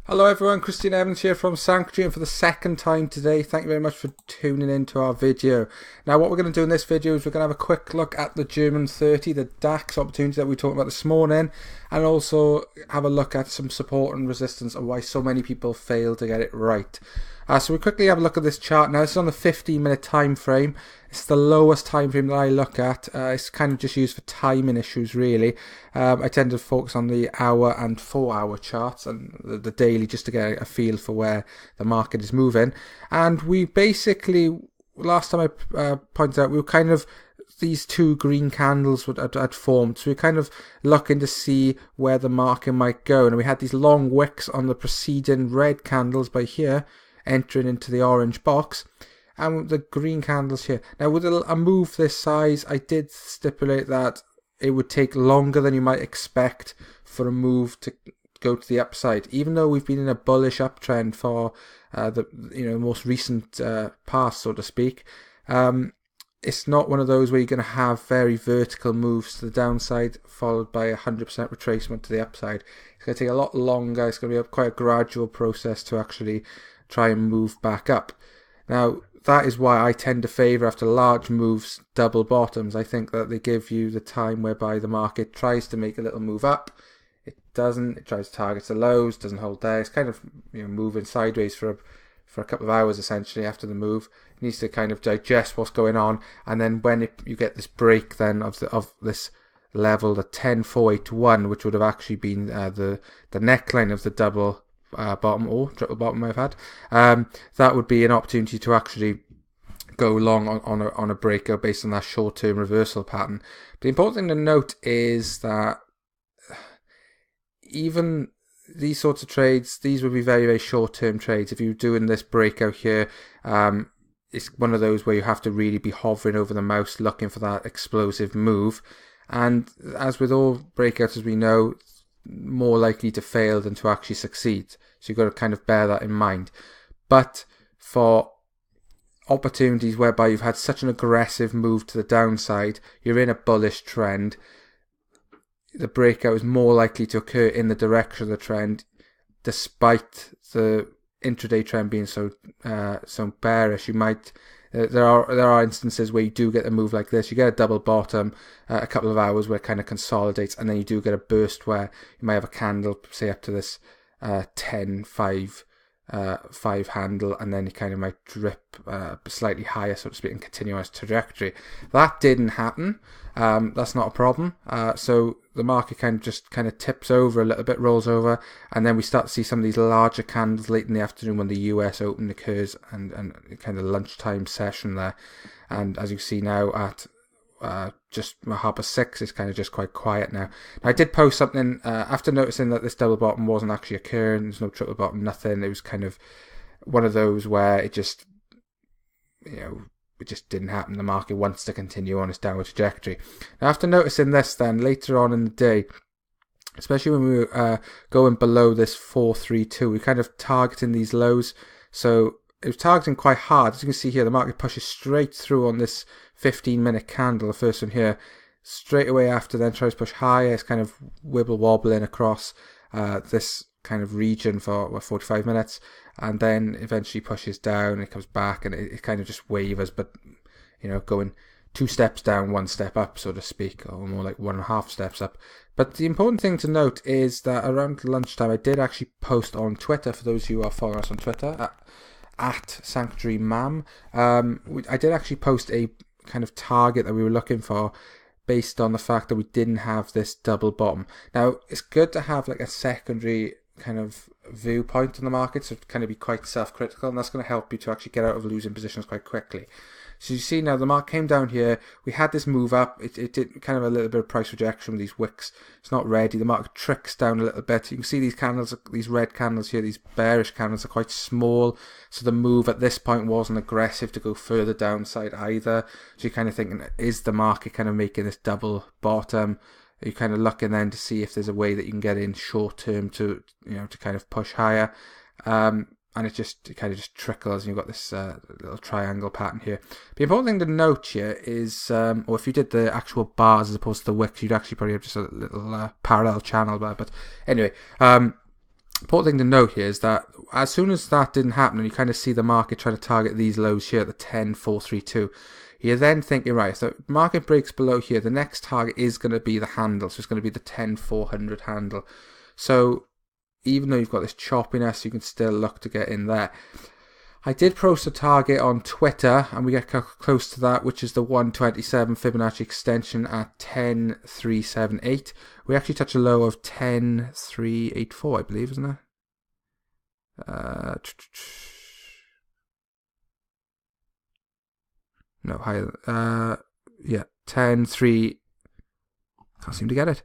Hello everyone, Christian Evans here from Sanktuary, and for the second time today, thank you very much for tuning in to our video. Now what we're going to do in this video is we're going to have a quick look at the German 30, the DAX opportunity that we talked about this morning, and also have a look at some support and resistance and why so many people fail to get it right. So we quickly have a look at this chart. Now this is on the 15-minute time frame. It's the lowest time frame that I look at. It's kind of just used for timing issues really. I tend to focus on the hour and 4-hour charts and the daily just to get a feel for where the market is moving. And we basically, last time I pointed out, we were kind of, these two green candles had formed, so we're kind of looking to see where the market might go. And we had these long wicks on the preceding red candles by here, entering into the orange box, and the green candles here. Now with a move this size, I did stipulate that it would take longer than you might expect for a move to go to the upside, even though we've been in a bullish uptrend for the most recent past, so to speak. It's not one of those where you're going to have very vertical moves to the downside followed by 100% retracement to the upside. It's going to take a lot longer. It's going to be quite a gradual process to actually try and move back up. Now that is why I tend to favour, after large moves, double bottoms. I think that they give you the time whereby the market tries to make a little move up. It doesn't. It tries to target the lows, doesn't hold there. It's kind of moving sideways for a couple of hours essentially after the move. It needs to kind of digest what's going on, and then when you get this break then of this level, the 10,481, which would have actually been the neckline of the double bottom or triple bottom I've had, that would be an opportunity to actually go long on a breakout based on that short-term reversal pattern. But the important thing to note is that even these sorts of trades, these would be very, very short-term trades. If you're doing this breakout here, it's one of those where you have to really be hovering over the mouse looking for that explosive move. And as with all breakouts, as we know, more likely to fail than to actually succeed. So you've got to kind of bear that in mind. But for opportunities whereby you've had such an aggressive move to the downside, you're in a bullish trend, the breakout is more likely to occur in the direction of the trend, despite the intraday trend being so bearish. You might there are instances where you do get a move like this. You get a double bottom, a couple of hours where it kind of consolidates, and then you do get a burst where you might have a candle, say up to this 10-5 handle, and then it kind of might drip slightly higher, so to speak, and continue on its trajectory. That didn't happen. That's not a problem. So the market kind of tips over a little bit, rolls over, and then we start to see some of these larger candles late in the afternoon when the US Open occurs, and kind of lunchtime session there. And as you see now at just 6:30, it's kind of just quite quiet now. I did post something after noticing that this double bottom wasn't actually occurring. There's no triple bottom, nothing. It was kind of one of those where it just didn't happen. The market wants to continue on its downward trajectory. Now, after noticing this, then later on in the day, especially when we were going below this 432, we kind of targeting these lows. So it was targeting quite hard. As you can see here, the market pushes straight through on this 15-minute candle, the first one here. Straight away after, then tries to push higher. It's kind of wibble-wobbling across this kind of region for 45 minutes, and then eventually pushes down. It comes back, and it kind of just wavers, but going 2 steps down, 1 step up, so to speak, or more like 1.5 steps up. But the important thing to note is that around lunchtime, I did actually post on Twitter, for those of you who are following us on Twitter, at Sanctuary Mam. I did actually post a kind of target that we were looking for based on the fact that we didn't have this double bottom. Now, it's good to have like a secondary kind of viewpoint on the market, so kind of be quite self-critical, and that's going to help you to actually get out of losing positions quite quickly. So you see now the market came down here. We had this move up. It did kind of a little bit of price rejection with these wicks. It's not ready. The market tricks down a little bit. You can see these candles, these red candles here, these bearish candles are quite small. So the move at this point wasn't aggressive to go further downside either. So you're kind of thinking, is the market kind of making this double bottom? You're kind of looking then to see if there's a way that you can get in short term to kind of push higher. And it kind of just trickles, and you've got this little triangle pattern here. The important thing to note here is, or if you did the actual bars as opposed to the wicks, you'd actually probably have just a little parallel channel there. But anyway, important thing to note here is that as soon as that didn't happen, and you kind of see the market trying to target these lows here, the 10,432, you're then thinking, right, so market breaks below here, the next target is going to be the handle, so it's going to be the 10,400 handle. So even though you've got this choppiness, you can still look to get in there. I did post a target on Twitter, and we get close to that, which is the 127 Fibonacci extension at 10,378. We actually touched a low of 10,384, I believe, isn't it? No, higher. Yeah, 10,3. Can't seem to get it.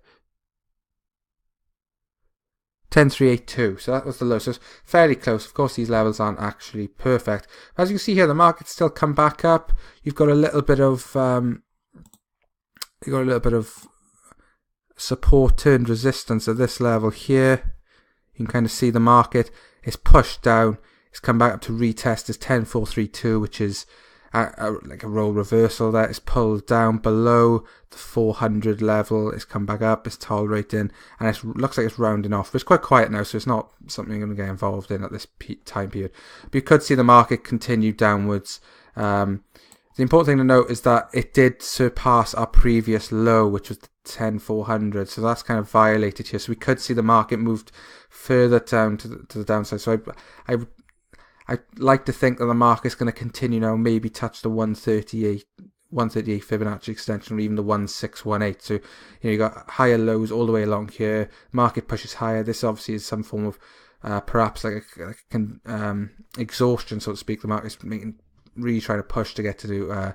10,382, so that was the low, so it's fairly close. Of course, these levels aren't actually perfect. As you can see here, the market's still come back up. You've got a little bit of support turned resistance at this level here. You can kind of see the market is pushed down. It's come back up to retest this 10,432, which is like a role reversal there. It's pulled down below the 400 level. It's come back up. It's tolerating, and it looks like it's rounding off. But it's quite quiet now, so it's not something I'm going to get involved in at this time period. But you could see the market continue downwards. The important thing to note is that it did surpass our previous low, which was the 10,400. So that's kind of violated here. So we could see the market moved further down to the downside. So I'd like to think that the market's going to continue now, maybe touch the 138 Fibonacci extension, or even the 1618. So, you got higher lows all the way along here. Market pushes higher. This obviously is some form of perhaps like exhaustion, so to speak. The market's really trying to push to get to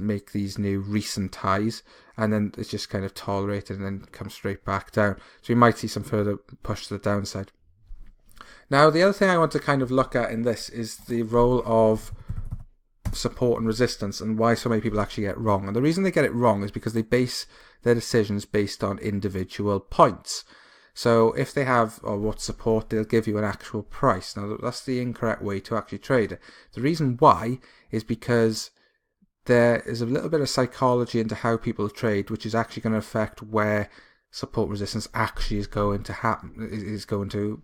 make these new recent highs, and then it's just kind of tolerated and then comes straight back down. So we might see some further push to the downside. Now, the other thing I want to kind of look at in this is the role of support and resistance, and why so many people actually get it wrong. And the reason they get it wrong is because they base their decisions based on individual points. So if they have what support, they'll give you an actual price. Now, that's the incorrect way to actually trade it. The reason why is because there is a little bit of psychology into how people trade, which is actually going to affect where support resistance actually is going to happen, is going to,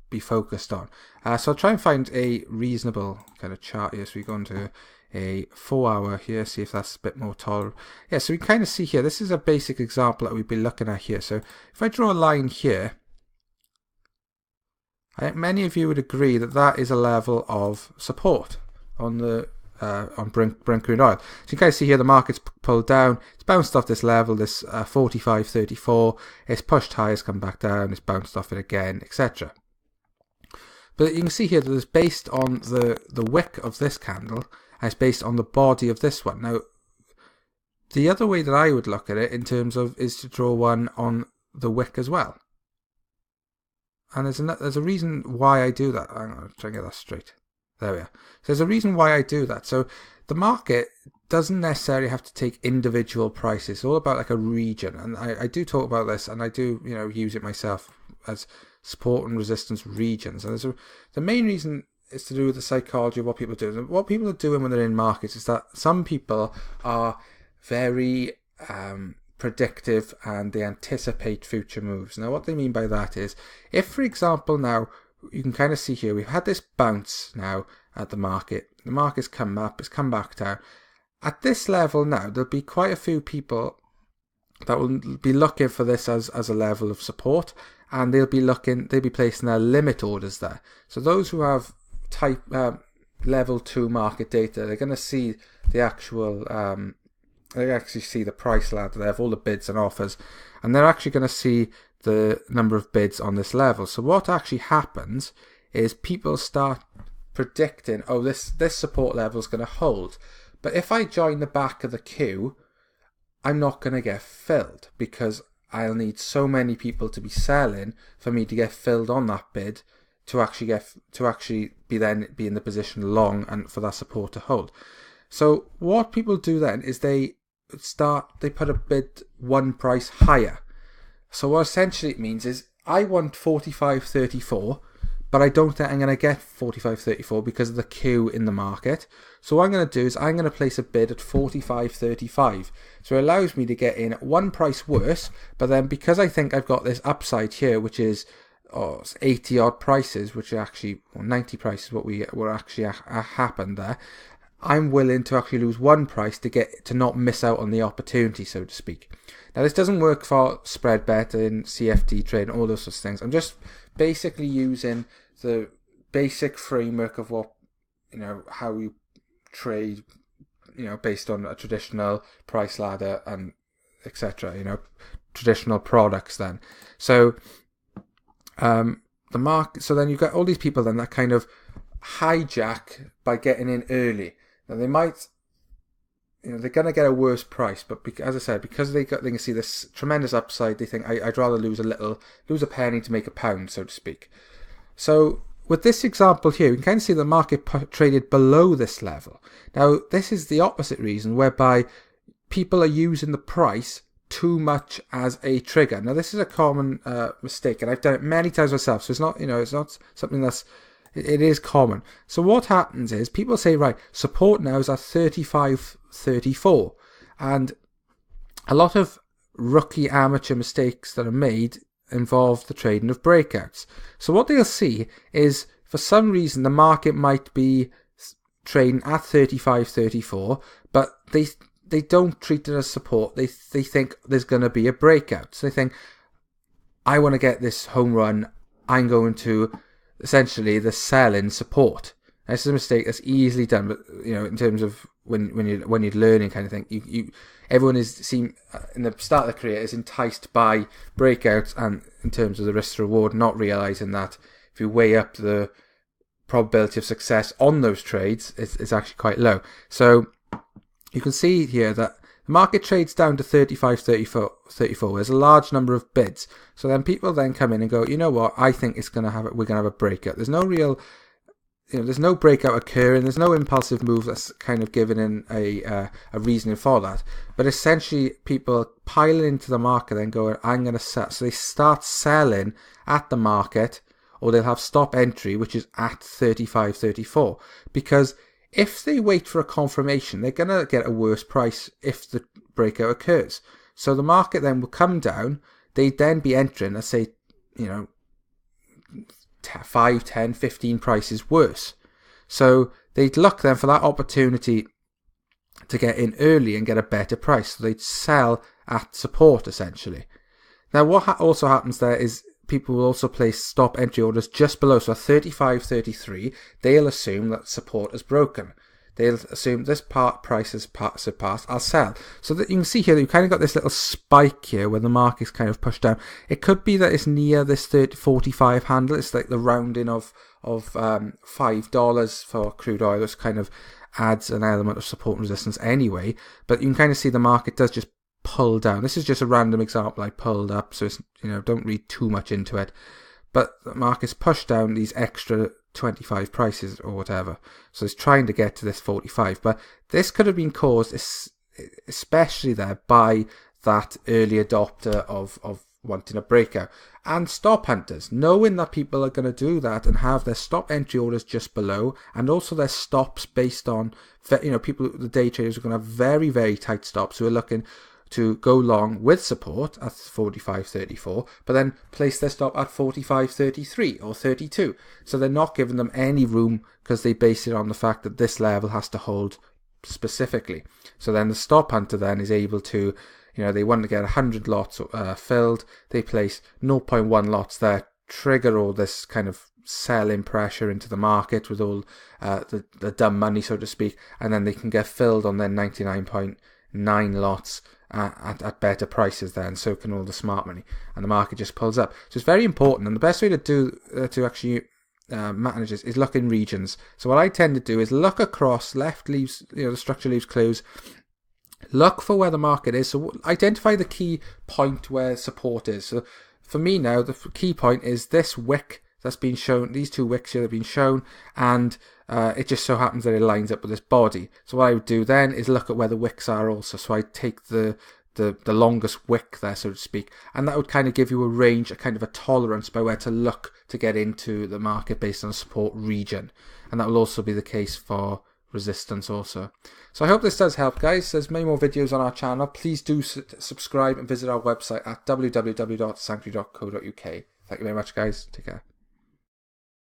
be focused on. So I'll try and find a reasonable kind of chart here. So we go into a 4 hour here, see if that's a bit more tolerable. Yeah, so we kind of see here, this is a basic example that we'd be looking at here. So if I draw a line here, I think many of you would agree that that is a level of support on the Brent crude oil. So you can kind of see here the market's pulled down, it's bounced off this level, this 45.34, it's pushed high, it's come back down, it's bounced off it again, etc. But you can see here that it's based on the wick of this candle, and it's based on the body of this one. Now, the other way that I would look at it in terms of is to draw one on the wick as well. And there's a reason why I do that. I'm going to try and get that straight. There we are. So there's a reason why I do that. So the market doesn't necessarily have to take individual prices. It's all about like a region. And I do talk about this, and I do use it myself as support and resistance regions. And the main reason is to do with the psychology of what people do. And what people are doing when they're in markets is that some people are very predictive, and they anticipate future moves. Now, what they mean by that is, if, for example, now you can kind of see here, we've had this bounce now at the market. The market's come up, it's come back down. At this level now, there'll be quite a few people that will be looking for this as a level of support, and they'll be placing their limit orders there. So those who have type level 2 market data, they're going to see the actual they actually see the price ladder. They have all the bids and offers, and they're actually going to see the number of bids on this level. So what actually happens is people start predicting, oh, this support level is going to hold. But if I join the back of the queue, I'm not going to get filled, because I'll need so many people to be selling for me to get filled on that bid to actually be in the position long and for that support to hold. So what people do then is they put a bid one price higher. So what essentially it means is, I want 45.34, but I don't think I'm going to get 45.34 because of the queue in the market. So what I'm going to do is I'm going to place a bid at 45.35. So it allows me to get in at one price worse, but then because I think I've got this upside here, which is or 80 odd prices, which are actually, or 90 prices, what we were actually happened there, I'm willing to actually lose one price to not miss out on the opportunity, so to speak. Now, this doesn't work for spread betting, CFD trading, all those sorts of things. I'm just basically using the basic framework of what, how you trade, based on a traditional price ladder and etc. Traditional products. Then, so the market. So then you've got all these people then that kind of hijack by getting in early. Now they might, they're going to get a worse price, but as I said, because they can see this tremendous upside, they think I'd rather lose a penny to make a pound, so to speak. So with this example here, you can kind of see the market traded below this level. Now this is the opposite reason, whereby people are using the price too much as a trigger. Now this is a common mistake, and I've done it many times myself. So it's not, it's not something that's. It is common. So what happens is people say, right, support now is at 35.34, and a lot of rookie amateur mistakes that are made involve the trading of breakouts. So what they'll see is, for some reason, the market might be trading at 35.34, but they don't treat it as support. They think there's going to be a breakout. So they think, I want to get this home run. I'm going to essentially the sell-in support. This is a mistake that's easily done, but in terms of when you're learning kind of thing, everyone is in the start of the career is enticed by breakouts, and in terms of the risk to reward, not realizing that if you weigh up the probability of success on those trades, it's actually quite low. So you can see here that the market trades down to 35.34. There's a large number of bids. So then people then come in and go, you know what? I think we're going to have a breakout. There's no real, there's no breakout occurring. There's no impulsive move that's kind of given in a reasoning for that. But essentially, people pile into the market and go, I'm going to sell. So they start selling at the market, or they'll have stop entry, which is at 35.34, because if they wait for a confirmation, they're going to get a worse price if the breakout occurs. So the market then will come down. They'd then be entering, let's say, 5, 10, 15 prices worse. So they'd look then for that opportunity to get in early and get a better price. So they'd sell at support, essentially. Now, what also happens there is people will also place stop entry orders just below. So at 35.33, they'll assume that support is broken. They'll assume this price is surpassed. I'll sell. So that you can see here that you kind of got this little spike here where the market's kind of pushed down. It could be that it's near this 45 handle. It's like the rounding of $5 for crude oil. This kind of adds an element of support and resistance anyway. But you can kind of see the market does just pull down. This is just a random example I pulled up, so it's, don't read too much into it. But the market's pushed down these extra 25 prices or whatever, so it's trying to get to this 45. But this could have been caused, especially there, by that early adopter of wanting a breakout, and stop hunters knowing that people are going to do that and have their stop entry orders just below, and also their stops based on people, the day traders, are going to have very, very tight stops who are looking to go long with support at 45.34, but then place their stop at 45.33 or 32. So they're not giving them any room because they base it on the fact that this level has to hold specifically. So then the stop hunter then is able to, they want to get 100 lots filled. They place 0.1 lots there, trigger all this kind of selling pressure into the market with all the dumb money, so to speak, and then they can get filled on their 99.9 lots at better prices there, and so can all the smart money, and the market just pulls up. So it's very important, and the best way to do to actually manage this is look in regions. So what I tend to do is look across. Left leaves, the structure leaves clues. Look for where the market is. So identify the key point where support is. So for me now, the key point is this wick that's been shown. These two wicks here have been shown, and it just so happens that it lines up with this body. So what I would do then is look at where the wicks are also. So I take the longest wick there, so to speak, and that would kind of give you a range, a kind of a tolerance by where to look to get into the market based on a support region. And that will also be the case for resistance also. So I hope this does help, guys. There's many more videos on our channel. Please do subscribe and visit our website at www.sanctuary.co.uk. Thank you very much, guys. Take care.